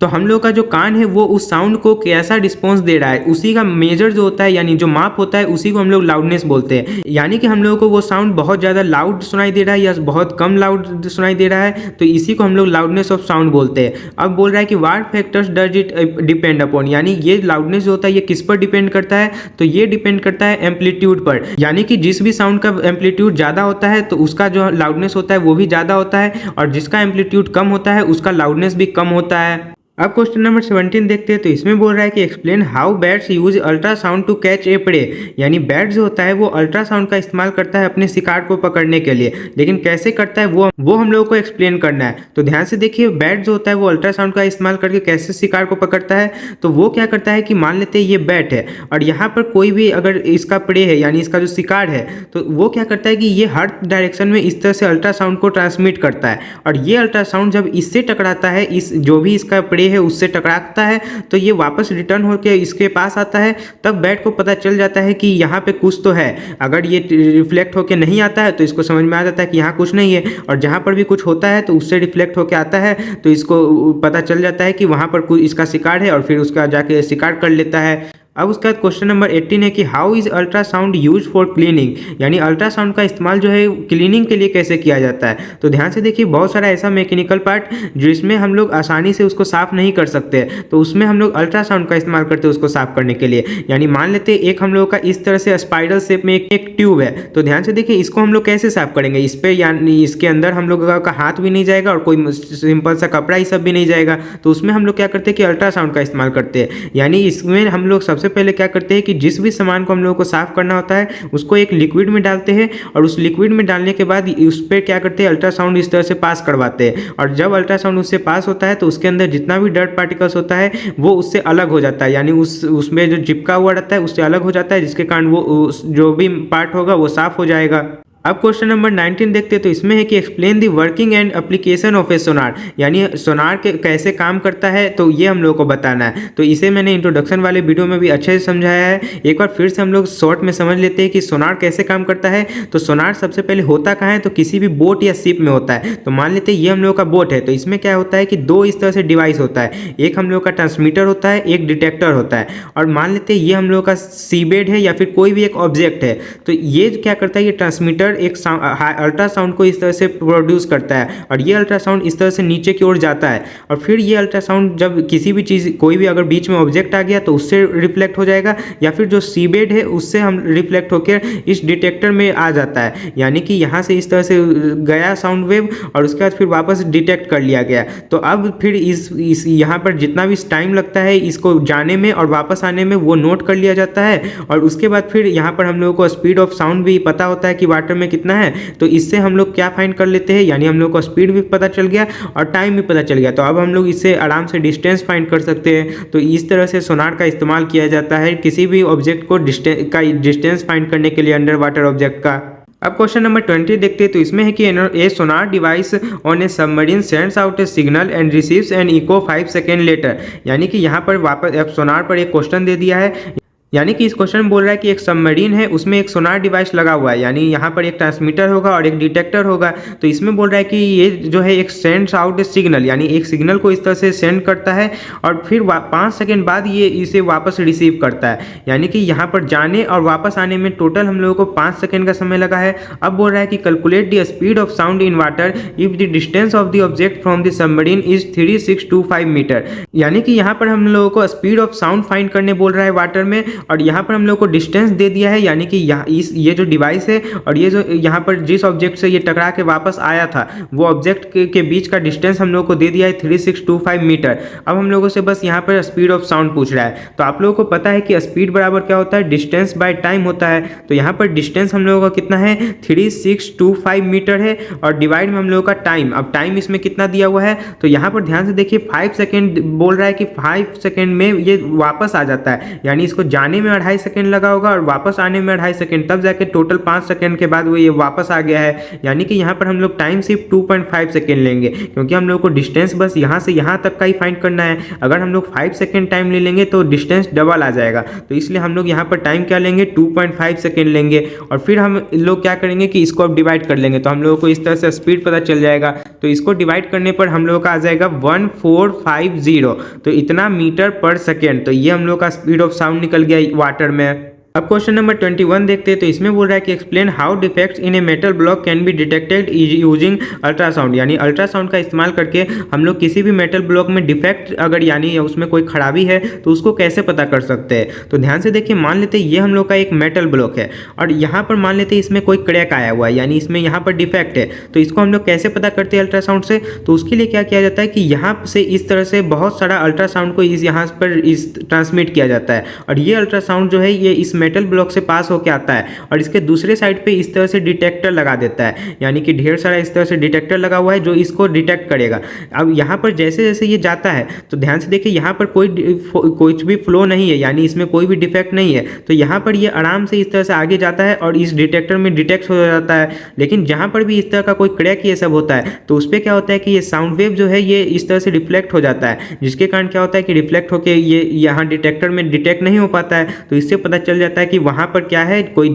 तो हम लोग का जो कान है वो उस साउंड को कैसा रिस्पॉन्स दे रहा है, उसी का मेजर जो होता है यानी जो माप होता है, उसी को हम लोग लाउडनेस बोलते हैं। यानी कि हम लोगों को वो साउंड बहुत ज़्यादा लाउड सुनाई दे रहा है या बहुत कम लाउड सुनाई दे रहा है, तो इसी को हम लोग लाउडनेस ऑफ साउंड बोलते हैं। अब बोल रहा है कि what factors does it depend upon, यानी ये लाउडनेस जो होता है ये किस पर डिपेंड करता है, तो ये डिपेंड करता है एम्पलीट्यूड पर। यानी कि जिस भी साउंड का एम्पलीट्यूड ज़्यादा होता है तो उसका जो लाउडनेस होता है वो भी ज़्यादा होता है, और जिसका एम्पलीट्यूड कम होता है उसका लाउडनेस भी कम होता है। अब क्वेश्चन नंबर 17 देखते हैं, तो इसमें बोल रहा है कि explain how bats use ultrasound to catch a prey. यानी बैट जो होता है वो अल्ट्रासाउंड का इस्तेमाल करता है अपने शिकार को पकड़ने के लिए, लेकिन कैसे करता है वो हम लोगों को एक्सप्लेन करना है। तो ध्यान से देखिए, बैट जो होता है वो अल्ट्रासाउंड का इस्तेमाल करके कैसे शिकार को पकड़ता है। तो वो क्या करता है कि मान लेते हैं ये बैट है और यहाँ पर कोई भी अगर इसका प्रे है यानी इसका जो शिकार है, तो वो क्या करता है कि ये हर डायरेक्शन में इस तरह से अल्ट्रासाउंड को ट्रांसमिट करता है, और ये अल्ट्रासाउंड जब इससे टकराता है, इस जो भी इसका प्रे है उससे टकराता है, तो ये वापस रिटर्न होकर इसके पास आता है। तब बैट को पता चल जाता है कि यहाँ पे कुछ तो है। अगर ये रिफ्लेक्ट होकर नहीं आता है तो इसको समझ में आ जाता है कि यहाँ कुछ नहीं है, और जहाँ पर भी कुछ होता है तो उससे रिफ्लेक्ट होकर आता है, तो इसको पता चल जाता है कि वहाँ पर कुछ इसका शिकार है, और फिर उसका जाके शिकार कर लेता है। अब उसका क्वेश्चन नंबर 18 है कि how is ultrasound use for cleaning. यानी अल्ट्रासाउंड का इस्तेमाल जो है क्लीनिंग के लिए कैसे किया जाता है। तो ध्यान से देखिए, बहुत सारा ऐसा मैकेनिकल पार्ट जिसमें हम लोग आसानी से उसको साफ नहीं कर सकते, तो उसमें हम लोग अल्ट्रासाउंड का इस्तेमाल करते हैं उसको साफ करने के लिए। यानी मान लेते हैं एक हम लोग का इस तरह से स्पाइरल शेप में एक ट्यूब है, तो ध्यान से देखिए इसको हम लोग कैसे साफ करेंगे। इस पर यानी इसके अंदर हम लोग का हाथ भी नहीं जाएगा और कोई सिंपल सा कपड़ा ही सब भी नहीं जाएगा, तो उसमें हम लोग क्या करते हैं कि अल्ट्रासाउंड का इस्तेमाल करते हैं। यानी इसमें हम लोग सबसे पहले क्या करते हैं कि जिस भी सामान को हम लोगों को साफ करना होता है उसको एक लिक्विड में डालते हैं, और उस लिक्विड में डालने के बाद उस पर क्या करते हैं अल्ट्रासाउंड इस तरह से पास करवाते हैं, और जब अल्ट्रासाउंड उससे पास होता है तो उसके अंदर जितना भी डर्ट पार्टिकल्स होता है वो उससे अलग हो जाता है, यानी उसमें जो चिपका हुआ रहता है उससे अलग हो जाता है, जिसके कारण वो जो भी पार्ट होगा वो साफ हो जाएगा। अब क्वेश्चन नंबर 19 देखते हैं, तो इसमें है कि explain the working and application of a sonar. यानी सोनार के कैसे काम करता है तो ये हम लोगों को बताना है। तो इसे मैंने इंट्रोडक्शन वाले वीडियो में भी अच्छे से समझाया है, एक बार फिर से हम लोग शॉर्ट में समझ लेते हैं कि सोनार कैसे काम करता है। तो सोनार सबसे पहले होता कहाँ है, तो किसी भी बोट या शिप में होता है। तो मान लेते हैं ये हम लोग का बोट है, तो इसमें क्या होता है कि दो इस तरह से डिवाइस होता है, एक हम लोग का ट्रांसमीटर होता है, एक डिटेक्टर होता है। और मान लेते हैं ये हम लोग का सीबेड है या फिर कोई भी एक ऑब्जेक्ट है, तो ये क्या करता है, ये ट्रांसमीटर एक अल्ट्रासाउंड को इस तरह से प्रोड्यूस करता है, और ये अल्ट्रासाउंड इस तरह से नीचे की ओर जाता है, और फिर ये अल्ट्रासाउंड जब किसी भी चीज़ कोई भी अगर बीच में ऑब्जेक्ट आ गया तो उससे रिफ्लेक्ट हो जाएगा, या फिर जो सीबेड है उससे हम रिफ्लेक्ट होकर इस डिटेक्टर में आ जाता है। यानी कि यहाँ से इस तरह से गया साउंड वेव और उसके बाद फिर वापस डिटेक्ट कर लिया गया। तो अब फिर इस यहाँ पर जितना भी टाइम लगता है इसको जाने में और वापस आने में वो नोट कर लिया जाता है, और उसके बाद फिर यहाँ पर हम लोगों को स्पीड ऑफ साउंड भी पता होता है कि वाटर में कितना है। तो इससे हम लोग क्या फाइंड कर लेते हैं, यानी हम लोग को स्पीड भी पता चल गया और टाइम भी पता चल गया। तो अब हम लोग इससे आराम से डिस्टेंस फाइंड कर सकते हैं। तो इस तरह से सोनार का इस्तेमाल किया जाता है किसी भी ऑब्जेक्ट को डिस्टेंस फाइंड करने के लिए, अंडर वाटर ऑब्जेक्ट का। अब क्वेश्चन नंबर 20 देखते हैं, तो इसमें है कि a sonar device on a submarine sends out a signal and receives an echo 5 second later. यानी कि यहाँ पर वापस सोनार पर एक क्वेश्चन दे दिया है, यानी कि इस क्वेश्चन में बोल रहा है कि एक सबमरीन है, उसमें एक सोनार डिवाइस लगा हुआ है, यानी यहाँ पर एक ट्रांसमीटर होगा और एक डिटेक्टर होगा। तो इसमें बोल रहा है कि ये जो है एक सेंड्स आउट सिग्नल, यानी एक सिग्नल को इस तरह से सेंड करता है और फिर 5 सेकेंड बाद ये इसे वापस रिसीव करता है। यानी कि यहाँ पर जाने और वापस आने में टोटल हम लोगों को 5 सेकेंड का समय लगा है। अब बोल रहा है कि calculate the speed of sound in water if the distance of the object from the submarine is 3625 metre. यानी कि यहाँ पर हम लोगों को स्पीड ऑफ साउंड फाइंड करने बोल रहा है वाटर में, और यहाँ पर हम लोग को डिस्टेंस दे दिया है, यानी कि ये जो डिवाइस है और ये जो यहाँ पर जिस ऑब्जेक्ट से ये टकरा के वापस आया था वो ऑब्जेक्ट के बीच का डिस्टेंस हम लोग को दे दिया है 3625 मीटर। अब हम लोगों से बस यहाँ पर स्पीड ऑफ साउंड पूछ रहा है। तो आप लोगों को पता है कि स्पीड बराबर क्या होता है, डिस्टेंस बाय टाइम होता है। तो यहाँ पर डिस्टेंस हम लोगों का कितना है, 3625 मीटर है, और डिवाइड में हम लोगों का टाइम, अब टाइम इसमें कितना दिया हुआ है, तो यहाँ पर ध्यान से देखिए 5 सेकेंड बोल रहा है कि 5 सेकेंड में ये वापस आ जाता है, यानी इसको जाने आने में 2.5 सेकंड लगा होगा और वापस आने में 2.5 सेकंड, तब जाके टोटल 5 सेकंड के बाद वो ये वापस आ गया है। यानी कि यहाँ पर हम लोग टाइम सिर्फ 2.5 सेकंड लेंगे, क्योंकि हम लोग को डिस्टेंस बस यहाँ से यहाँ तक का ही फाइंड करना है। अगर हम लोग 5 सेकंड टाइम ले लेंगे तो डिस्टेंस डबल आ जाएगा, तो इसलिए हम लोग यहाँ पर टाइम क्या लेंगे, 2.5 सेकंड लेंगे। और फिर हम लोग क्या करेंगे कि इसको अब डिवाइड कर लेंगे, तो हम लोगों को इस तरह से स्पीड पता चल जाएगा। तो इसको डिवाइड करने पर हम लोगों का आ जाएगा 1450, तो इतना मीटर पर सेकेंड। तो ये हम लोग का स्पीड ऑफ साउंड निकल गया वाटर में। अब क्वेश्चन नंबर 21 देखते हैं। तो इसमें बोल रहा है कि explain how defects in a metal block can be detected using ultrasound, यानी अल्ट्रासाउंड का इस्तेमाल करके हम लोग किसी भी मेटल ब्लॉक में डिफेक्ट अगर यानी उसमें कोई खराबी है तो उसको कैसे पता कर सकते हैं। तो ध्यान से देखिए, मान लेते हैं ये हम लोग का एक मेटल ब्लॉक है और यहाँ पर मान लेते हैं इसमें कोई क्रैक आया हुआ है, यानी इसमें यहाँ पर डिफेक्ट है। तो इसको हम लोग कैसे पता करते हैं अल्ट्रासाउंड से। तो उसके लिए क्या किया जाता है कि यहाँ से इस तरह से बहुत सारा अल्ट्रासाउंड को यहाँ पर ट्रांसमिट किया जाता है, और ये अल्ट्रासाउंड जो है ये इस मेटल ब्लॉक से पास होकर आता है और इसके दूसरे साइड पे इस तरह से डिटेक्टर लगा देता है, यानी कि ढेर सारा इस तरह से डिटेक्टर लगा हुआ है जो इसको डिटेक्ट करेगा। अब यहाँ पर जैसे जैसे ये जाता है तो ध्यान से देखिए, यहाँ पर कुछ भी फ्लो नहीं है, यानी इसमें कोई भी डिफेक्ट नहीं है। तो यहाँ पर ये आराम से इस तरह से आगे जाता है और इस डिटेक्टर में डिटेक्ट हो जाता है। लेकिन जहाँ पर भी इस तरह का कोई क्रैक ये सब होता है तो उस पर क्या होता है कि ये साउंड वेव जो है ये इस तरह से रिफ्लेक्ट हो जाता है, जिसके कारण क्या होता है कि रिफ्लेक्ट होकर ये यहाँ डिटेक्टर में डिटेक्ट नहीं हो पाता है। तो इससे पता चल जाता है कि वहाँ पर क्या है, कोई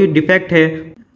डिफेक्ट है।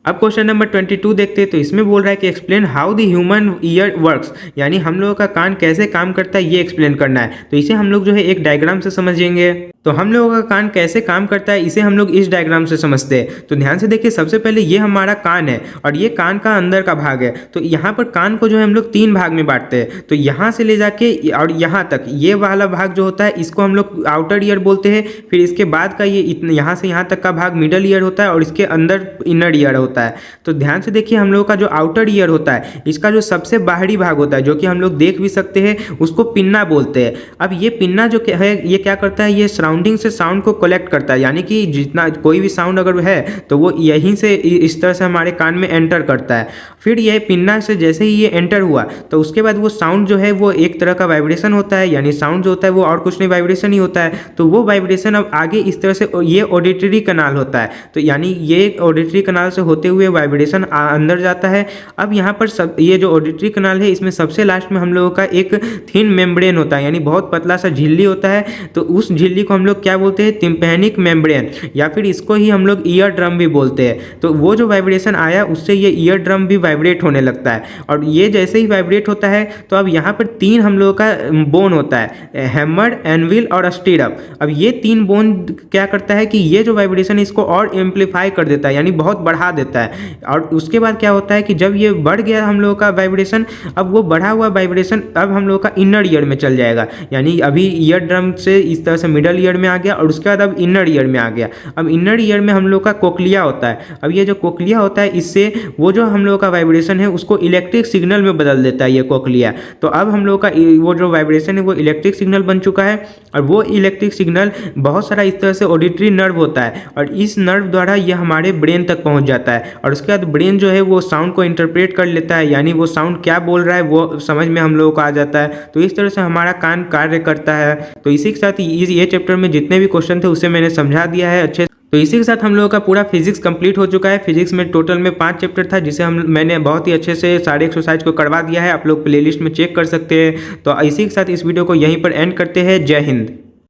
अब क्वेश्चन नंबर 22 देखते हैं। तो इसमें बोल रहा है कि explain how the human ear works, यानी हम लोगों का कान कैसे काम करता है ये एक्सप्लेन करना है। तो इसे हम लोग जो है एक डायग्राम से समझेंगे। तो हम लोगों का कान कैसे काम करता है इसे हम लोग इस डायग्राम से समझते हैं। तो ध्यान से देखिए, सबसे पहले ये हमारा कान है और ये कान का अंदर का भाग है। तो यहाँ पर कान को जो है हम लोग 3 भाग में बांटते हैं। तो यहाँ से ले जाके और यहाँ तक ये वाला भाग जो होता है इसको हम लोग आउटर ईयर बोलते हैं। फिर इसके बाद का ये यहाँ से यहाँ तक का भाग मिडल ईयर होता है और इसके अंदर इनर ईयर होता है। तो ध्यान से देखिए, हम लोगों का जो आउटर ईयर होता है इसका जो सबसे बाहरी भाग होता है जो कि हम लोग देख भी सकते हैं उसको पिन्ना बोलते हैं। अब ये पिन्ना जो है ये क्या करता है, ये सराउंडिंग से साउंड को कलेक्ट करता है, यानी कि जितना कोई भी साउंड अगर है तो वो यहीं से इस तरह से हमारे कान में एंटर करता है। फिर ये पिन्ना से जैसे ही ये एंटर हुआ तो उसके बाद वो साउंड जो है वो एक तरह का वाइब्रेशन होता है, यानी साउंड जो होता है वो और कुछ नहीं वाइब्रेशन ही होता है। तो वो वाइब्रेशन अब आगे इस तरह से ये ऑडिटरी कनाल होता है, तो यानी ये ऑडिटरी कनाल से होते हुए वाइब्रेशन अंदर जाता है। अब यहाँ पर ये जो ऑडिटरी कनाल है इसमें सबसे लास्ट में हम लोगों का एक थिन मेम्ब्रेन होता है, यानी बहुत पतला सा झिल्ली होता है। तो उस झिल्ली को हम लोग क्या बोलते हैं, टिम्पैनिक मेम्ब्रेन, या फिर इसको ही हम लोग ईयर ड्रम भी बोलते हैं। तो वो जो वाइब्रेशन आया उससे ये ईयर ड्रम भी वाइब्रेट होने लगता है, और ये जैसे ही वाइब्रेट होता है तो अब यहाँ पर 3 हम लोगों का बोन होता है, हैमर, एनविल और स्टीरअप। अब ये 3 बोन क्या करता है कि ये जो वाइब्रेशन इसको और एम्पलीफाई कर देता है, यानी बहुत बढ़ा देता है। और उसके बाद क्या होता है कि जब ये बढ़ गया हम लोगों का वाइब्रेशन, अब वो बढ़ा हुआ वाइब्रेशन अब हम लोगों का इनर ईयर में चल जाएगा, यानी अभी ईयर ड्रम से इस तरह से मिडल ईयर में आ गया और उसके बाद अब इनर ईयर में आ गया। अब इनर ईयर में हम लोग का कोक्लिया होता है। अब ये जो कोक्लिया होता है इससे वो जो हम लोग का वाइब्रेशन है उसको इलेक्ट्रिक सिग्नल में बदल देता है ये कोक्लिया। तो अब हम लोग का वो जो वाइब्रेशन है वो इलेक्ट्रिक सिग्नल बन चुका है, और वो इलेक्ट्रिक सिग्नल बहुत सारा इस तरह से ऑडिटरी नर्व होता है, और इस नर्व द्वारा ये हमारे ब्रेन तक पहुंच जाता है, और उसके बाद ब्रेन जो है वो साउंड को इंटरप्रेट कर लेता है, यानी वो साउंड क्या बोल रहा है वो समझ में हम लोगों को आ जाता है। तो इस तरह से हमारा कान कार्य करता है। तो इसी के साथ ये चैप्टर में जितने भी क्वेश्चन थे उसे मैंने समझा दिया है अच्छे। तो इसी के साथ हम लोगों का पूरा फिजिक्स कंप्लीट हो चुका है। फिजिक्स में टोटल में 5 चैप्टर था, जिसे मैंने बहुत ही अच्छे से सारे एक्सरसाइज को करवा दिया है। आप लोग प्लेलिस्ट में चेक कर सकते हैं। तो इसी के साथ इस वीडियो को यहीं पर एंड करते हैं। जय हिंद।